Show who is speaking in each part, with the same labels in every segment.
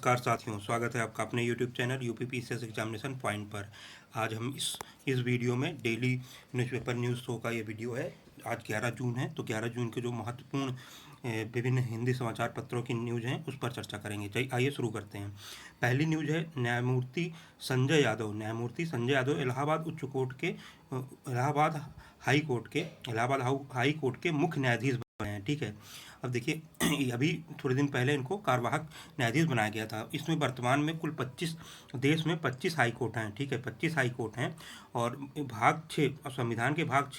Speaker 1: नमस्कार साथियों, स्वागत है आपका अपने YouTube channel UPPCS examination point पर। आज हम इस वीडियो में डेली न्यूज़पेपर न्यूज़ शो का ये वीडियो है। आज 11 जून है, तो 11 जून के जो महत्वपूर्ण विभिन्न हिंदी समाचार पत्रों की न्यूज़ हैं उस पर चर्चा करेंगे। चलिए आइए शुरू करते हैं। पहली न्यूज़ है न्यायमूर्ति संजय यादव इलाहाबाद उच्च कोर्ट के इलाहाबाद हाई कोर्ट के मुख्य न्यायाधीश बने हैं। ठीक है, अब देखिए अभी थोड़े दिन पहले इनको कार्यवाहक न्यायाधीश बनाया गया था। इसमें वर्तमान में कुल 25 देश में 25 हाई कोर्ट हैं। ठीक है, 25 हाई कोर्ट हैं और भाग 6 संविधान के भाग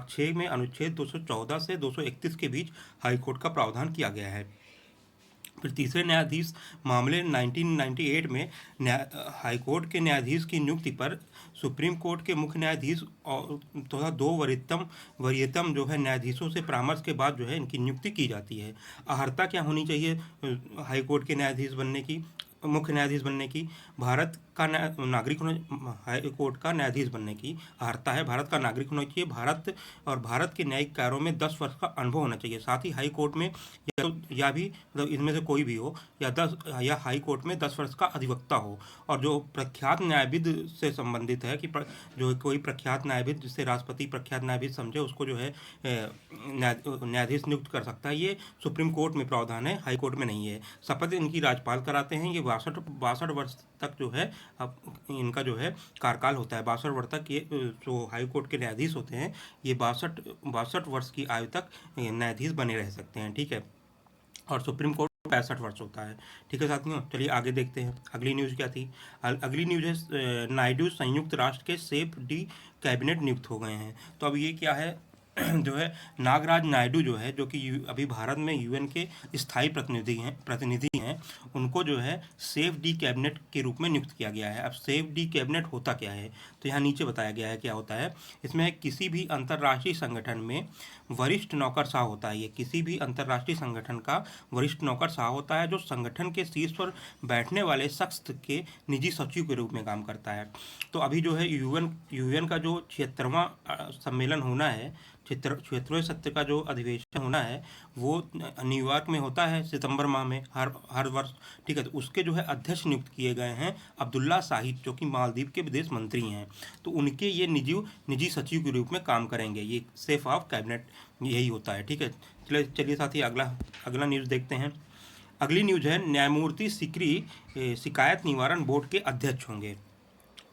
Speaker 1: 6 में अनुच्छेद 214 से 231 के बीच हाई कोर्ट का प्रावधान किया गया है। फिर तीसरे न्यायाधीश मामले 1998 में हाई कोर्ट के न्यायाधीश की नियुक्ति पर सुप्रीम कोर्ट के मुख्य न्यायाधीश और तथा दो वरीयतम जो है न्यायाधीशों से परामर्श के बाद जो है इनकी नियुक्ति की जाती है। अर्हता क्या होनी चाहिए हाई कोर्ट के न्यायाधीश बनने की, मुख्य न्यायाधीश बनने की? भारत का नागरिक होना, हाई कोर्ट का न्यायाधीश बनने की अर्हता है भारत का नागरिक होना चाहिए, भारत के न्यायिक कार्यों में 10 वर्ष का अनुभव होना चाहिए। साथ ही हाई कोर्ट में या भी मतलब इनमें से कोई भी हो या हाई कोर्ट में 10 वर्ष का अधिवक्ता हो। और जो प्रख्यात न्यायविद से संबंधित है कि जो कोई प्रख्यात न्यायविद जिससे राष्ट्रपति प्रख्यात न्यायविद समझे उसको जो है न्यायाधीश नियुक्त कर सकता है। ये सुप्रीम कोर्ट में प्रावधान है, हाई कोर्ट में नहीं है। शपथ इनकी राज्यपाल कराते हैं। ये 62 वर्ष तक जो है अब इनका जो है कार्यकाल होता है। 62 वर्ष तक ये जो हाई कोर्ट के न्यायाधीश होते हैं ये 62 वर्ष की आयु तक न्यायाधीश बने रह सकते हैं। ठीक है, और सुप्रीम कोर्ट 65 वर्ष होता है। ठीक है साथियों, चलिए आगे देखते हैं अगली न्यूज़ क्या थी। अगली न्यूज़ है नायडू संयुक्त राष्ट्र के सेफ डी कैबिनेट नियुक्त हो गए हैं। तो अब ये क्या है जो है नागराज नायडू जो है जो कि अभी भारत में यूएन के स्थायी प्रतिनिधि हैं उनको जो है सेफ डी कैबिनेट के रूप में नियुक्त किया गया है। अब सेफ डी कैबिनेट होता क्या है तो यहाँ नीचे बताया गया है क्या होता है। इसमें किसी भी अंतर्राष्ट्रीय संगठन में वरिष्ठ नौकरशाह होता है। ये किसी भी अंतर्राष्ट्रीय संगठन का वरिष्ठ नौकरशाह होता है जो संगठन के शीर्ष पर बैठने वाले शख्स के निजी सचिव के रूप में काम करता है। तो अभी जो है यूएन का जो 76वां सम्मेलन होना है, 76वें सत्र का जो अधिवेशन होना है वो न्यूयॉर्क में होता है सितंबर माह में हर वर्ष। ठीक है, तो उसके जो है अध्यक्ष नियुक्त किए गए हैं अब्दुल्ला शाहिद जो कि मालदीव के विदेश मंत्री हैं। तो उनके ये निजी सचिव के रूप में काम करेंगे। ये सेफ ऑफ कैबिनेट यही होता है। ठीक है, चलिए साथी अगला न्यूज़ देखते हैं। अगली न्यूज़ है न्यायमूर्ति सिकरी शिकायत निवारण बोर्ड के अध्यक्ष होंगे।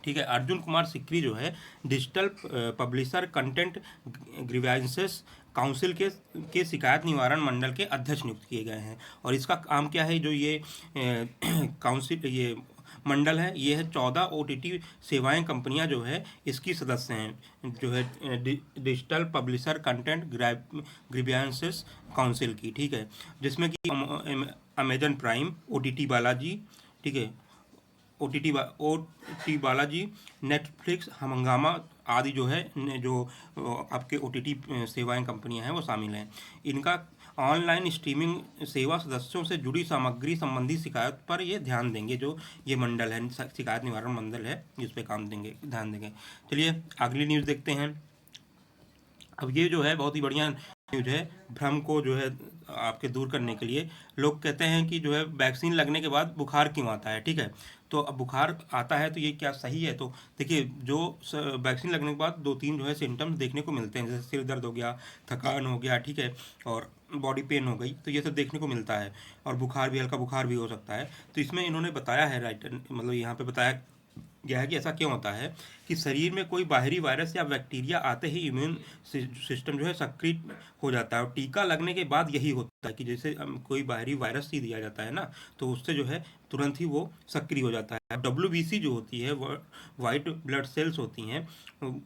Speaker 1: ठीक है, अर्जुन कुमार सिकरी जो है digital publisher content grievances council के शिकायत निवारण मंडल के अध्यक्ष नियुक्त किए गए हैं। और इसका काम क्या है, जो ये काउंसिल ये मंडल है ये है 14 ओटीटी सेवाएं कंपनियां जो है इसकी सदस्य हैं, जो है digital publisher content grievances council की। ठीक है, जिसमें कि अमेजन प्राइम, ओटीटी बालाजी, ठीक है ओटी बालाजी, नेटफ्लिक्स, हंगामा आदि जो है जो आपके ओटीटी सेवाएं कंपनियां हैं वो शामिल हैं। इनका ऑनलाइन स्ट्रीमिंग सेवा सदस्यों से जुड़ी सामग्री संबंधी शिकायत पर ये ध्यान देंगे। जो ये मंडल है शिकायत निवारण मंडल है इस पे ध्यान देंगे। चलिए अगली न्यूज़ देखते हैं। अब ये जो है बहुत ही बढ़िया न्यूज़ है। भ्रम को जो है आपके दूर करने के लिए लोग कहते हैं कि जो है वैक्सीन लगने के बाद बुखार क्यों आता है। ठीक है, तो अब बुखार आता है तो ये क्या सही है? तो देखिए जो वैक्सीन लगने के बाद 2-3 जो है सिम्टम्स देखने को मिलते हैं, जैसे सिर दर्द हो गया, थकान हो गया, ठीक है, और बॉडी पेन हो गई, तो ये सब देखने को मिलता है। और बुखार भी, हल्का बुखार भी हो सकता है। तो इसमें इन्होंने बताया है राइटर मतलब यहाँ पे बताया गया है कि ऐसा क्यों होता है कि शरीर में कोई बाहरी वायरस या बैक्टीरिया आते ही इम्यून सिस्टम जो है सक्रिय हो जाता है। और टीका लगने के बाद यही होता है कि जैसे कोई बाहरी वायरस ही दिया जाता है ना, तो उससे जो है तुरंत ही वो सक्रिय हो जाता है। WBC जो होती है वो वाइट ब्लड सेल्स होती हैं,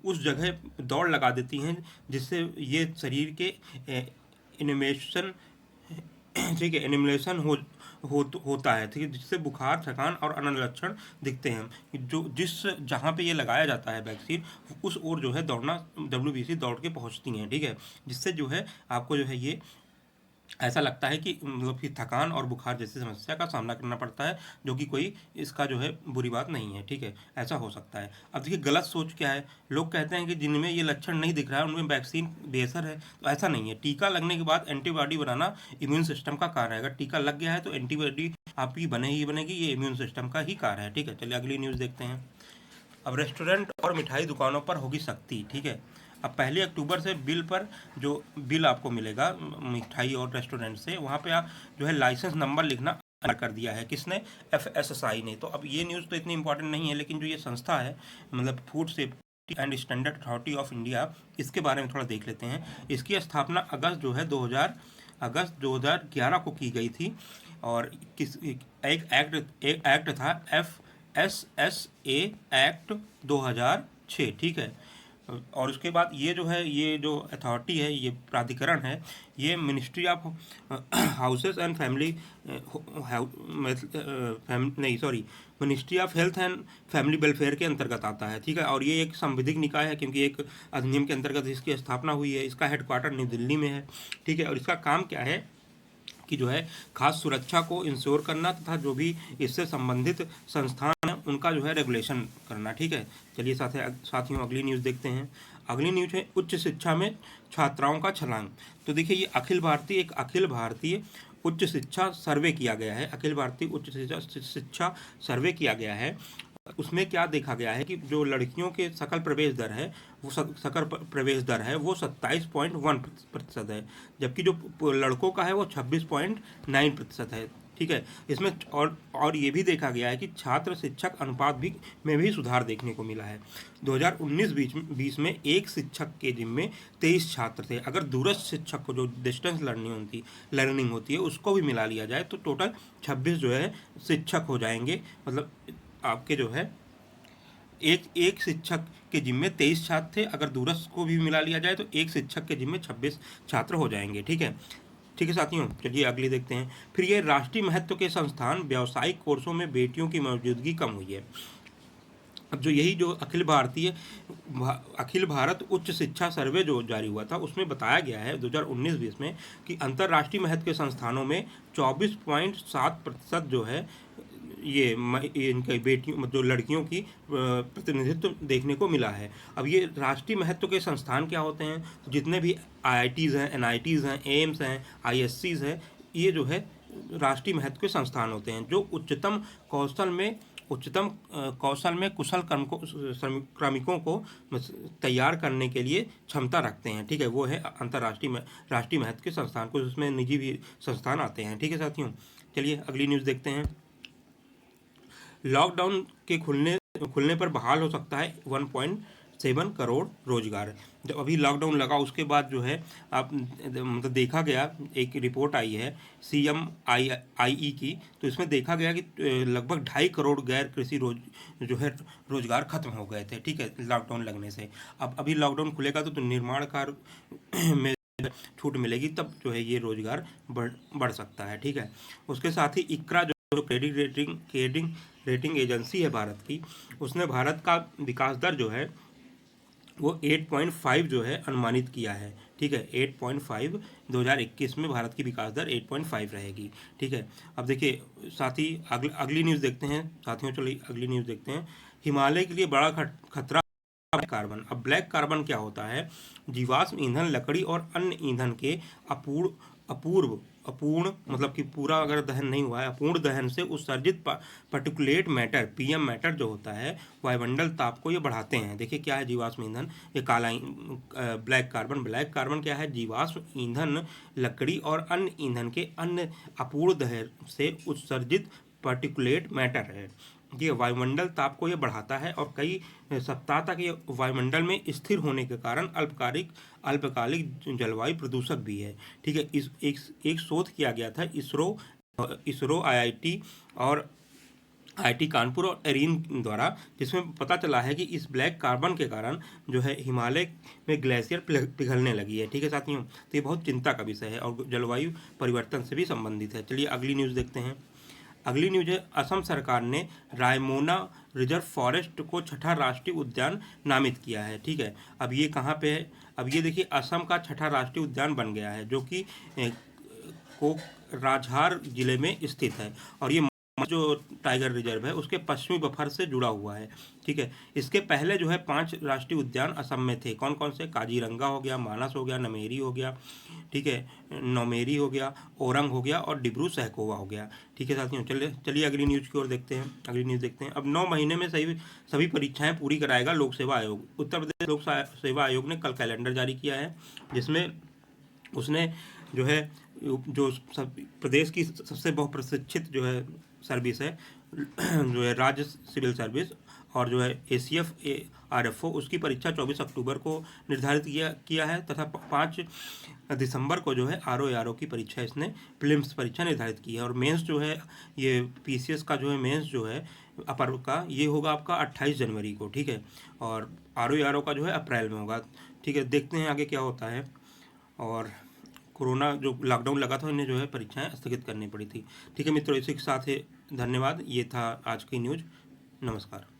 Speaker 1: उस जगह दौड़ लगा देती हैं जिससे ये शरीर के इन्फेक्शन ठीक है एनिमुलेशन होता है। ठीक है, जिससे बुखार, थकान और अन्य लक्षण दिखते हैं। जो जहाँ पे ये लगाया जाता है वैक्सीन उस ओर जो है दौड़ना WBC दौड़ के पहुँचती हैं। ठीक है, जिससे जो है आपको जो है ये ऐसा लगता है कि मतलब कि थकान और बुखार जैसी समस्या का सामना करना पड़ता है, जो कि कोई इसका जो है बुरी बात नहीं है, ठीक है, ऐसा हो सकता है। अब देखिए गलत सोच क्या है, लोग कहते हैं कि जिनमें ये लक्षण नहीं दिख रहा है उनमें वैक्सीन बेहतर है, तो ऐसा नहीं है। टीका लगने के बाद एंटीबॉडी बनाना इम्यून सिस्टम का कार्य है। अगर टीका लग गया है तो एंटीबॉडी आपकी बने ही बनेगी, ये इम्यून सिस्टम का ही कार्य है, ठीक है। चलिए अगली न्यूज़ देखते हैं। अब रेस्टोरेंट और मिठाई दुकानों पर होगी सख्ती, ठीक है। अब 1 अक्टूबर से बिल पर जो बिल आपको मिलेगा मिठाई और रेस्टोरेंट से, वहाँ पे आप जो है लाइसेंस नंबर लिखना अनिवार्य कर दिया है। किसने? FSSAI ने। तो अब ये न्यूज़ तो इतनी इंपॉर्टेंट नहीं है, लेकिन जो ये संस्था है मतलब food safety and standard authority of India, इसके बारे में थोड़ा देख लेते हैं। इसकी स्थापना अगस्त जो है 2011 को की गई थी। और किस एक एक्ट था FSSA एक्ट 2006, ठीक है। और उसके बाद ये जो है, ये जो अथॉरिटी है, ये प्राधिकरण है, ये ministry of houses and family नहीं sorry ministry of health and family welfare के अंतर्गत आता है, ठीक है। और ये एक संविधिक निकाय है, क्योंकि एक अधिनियम के अंतर्गत इसकी स्थापना हुई है। इसका हेडक्वार्टर न्यू दिल्ली में है, ठीक है। और इसका काम क्या है कि जो है खास सुरक्षा को इंश्योर करना तथा जो भी इससे संबंधित संस्थान हैं उनका जो है रेगुलेशन करना, ठीक है। चलिए साथियों अगली न्यूज़ देखते हैं। अगली न्यूज़ है उच्च शिक्षा में छात्राओं का छलांग। तो देखिए ये अखिल भारतीय उच्च शिक्षा सर्वे किया गया है। अखिल भारतीय उच्च शिक्षा सर्वे किया गया है। उसमें क्या देखा गया है कि जो लड़कियों के सकल प्रवेश दर है वो 27.1% है, जबकि जो लड़कों का है वो 26.9% है, ठीक है। इसमें और ये भी देखा गया है कि छात्र शिक्षक अनुपात में भी सुधार देखने को मिला है। 2019-20 में एक शिक्षक के जिम्मे 23 छात्र थे। अगर दूरस्थ शिक्षक को जो डिस्टेंस लर्निंग होती है उसको भी मिला लिया जाए तो टोटल 26 जो है शिक्षक हो जाएंगे। मतलब आपके जो है एक शिक्षक के जिम्मे 23 छात्र थे। अगर दूरस्थ को भी मिला लिया जाए तो एक शिक्षक के जिम्मे 26 छात्र हो जाएंगे, ठीक है। ठीक है साथियों, चलिए अगली देखते हैं। फिर ये राष्ट्रीय महत्व के संस्थान व्यावसायिक कोर्सों में बेटियों की मौजूदगी कम हुई है। अब जो यही जो अखिल भारत उच्च शिक्षा सर्वे जो जारी हुआ था उसमें बताया गया है 2019-20 में कि अंतर्राष्ट्रीय महत्व के संस्थानों में 24.7% जो है ये इनके बेटियों जो लड़कियों की प्रतिनिधित्व देखने को मिला है। अब ये राष्ट्रीय महत्व के संस्थान क्या होते हैं? तो जितने भी IITs हैं, NITs हैं, एम्स हैं, ISCs हैं, ये जो है राष्ट्रीय महत्व के संस्थान होते हैं जो उच्चतम कौशल में कुशल श्रमिकों को तैयार करने के लिए क्षमता रखते हैं, ठीक है। वो है राष्ट्रीय महत्व के संस्थान। कुछ उसमें निजी भी संस्थान आते हैं, ठीक है साथियों। चलिए अगली न्यूज़ देखते हैं। लॉकडाउन के खुलने पर बहाल हो सकता है 1.7 करोड़ रोजगार। जब अभी लॉकडाउन लगा उसके बाद जो है आप मतलब देखा गया, एक रिपोर्ट आई है CMIE की, तो इसमें देखा गया कि लगभग 2.5 करोड़ गैर कृषि रोजगार खत्म हो गए थे, ठीक है, लॉकडाउन लगने से। अब अभी लॉकडाउन खुलेगा तो निर्माण कार्य में छूट मिलेगी, तब जो है ये रोजगार बढ़ सकता है, ठीक है। उसके साथ ही इक्रा जो क्रेडिट रेटिंग एजेंसी है भारत की, उसने भारत का विकास दर जो है वो 8.5 जो है अनुमानित किया है, ठीक है। 8.5 2021 में भारत की विकास दर 8.5 रहेगी, ठीक है। अब देखिए साथ ही अगली न्यूज़ देखते हैं साथियों। चलिए अगली न्यूज़ देखते हैं। हिमालय के लिए बड़ा खतरा कार्बन। अब ब्लैक कार्बन क्या होता है? जीवाश्म ईंधन, लकड़ी और अन्य ईंधन के अपूर्ण मतलब कि पूरा अगर दहन नहीं हुआ है, अपूर्ण दहन से उत्सर्जित पार्टिकुलेट मैटर PM मैटर जो होता है वायुमंडल ताप को ये बढ़ाते हैं। देखिए क्या है जीवाश्म ईंधन, ये ब्लैक कार्बन क्या है? जीवाश्म ईंधन, लकड़ी और अन्य ईंधन के अन्य अपूर्ण दहन से उत्सर्जित पार्टिकुलेट मैटर है। ये वायुमंडल ताप को ये बढ़ाता है और कई सप्ताह तक ये वायुमंडल में स्थिर होने के कारण अल्पकालिक जलवायु प्रदूषक भी है, ठीक है। एक शोध किया गया था इसरो IIT और IIT कानपुर और एरीन द्वारा, जिसमें पता चला है कि इस ब्लैक कार्बन के कारण जो है हिमालय में ग्लेशियर पिघलने लगी है, ठीक है साथियों। तो ये बहुत चिंता का विषय है और जलवायु परिवर्तन से भी संबंधित है। चलिए अगली न्यूज़ देखते हैं। अगली न्यूज है, असम सरकार ने रायमोना रिजर्व फॉरेस्ट को 6ठा राष्ट्रीय उद्यान नामित किया है, ठीक है। अब ये कहाँ पे है? अब ये देखिए असम का 6ठा राष्ट्रीय उद्यान बन गया है, जो कि कोकराझार जिले में स्थित है और ये जो टाइगर रिजर्व है उसके पश्चिमी बफर से जुड़ा हुआ है। ठीक है, इसके पहले जो है 5 राष्ट्रीय उद्यान असम में थे। कौन कौन से? काजीरंगा हो गया, मानस हो गया, नमेरी हो गया, ठीक है, नौमेरी हो गया, ओरंग हो गया और डिब्रू सैखोवा हो गया। ठीक है साथियों, चलिए अगली न्यूज़ की ओर देखते हैं। अगली न्यूज़ देखते हैं। अब 9 महीने में सभी परीक्षाएं पूरी कराएगा लोक सेवा आयोग। उत्तर प्रदेश लोक सेवा आयोग ने कल कैलेंडर जारी किया है, जिसमें उसने जो है जो सब प्रदेश की सबसे बहुप्रशिक्षित जो है सर्विस है जो है राज्य सिविल सर्विस और जो है ACF RFO, उसकी परीक्षा 24 अक्टूबर को निर्धारित किया है तथा 5 दिसंबर को जो है RO की परीक्षा इसने प्रीलिम्स परीक्षा निर्धारित की है। और मेंस जो है ये PCS का जो है मेंस जो है अपर का ये होगा आपका 28 जनवरी को। ठीक है, और RO का जो है अप्रैल में होगा। ठीक है, देखते हैं आगे क्या होता है। और कोरोना जो लॉकडाउन लगा था इन्हें जो है परीक्षाएं स्थगित करनी पड़ी थी। ठीक है मित्रों, इसी के साथ ही धन्यवाद। ये था आज की न्यूज़। नमस्कार।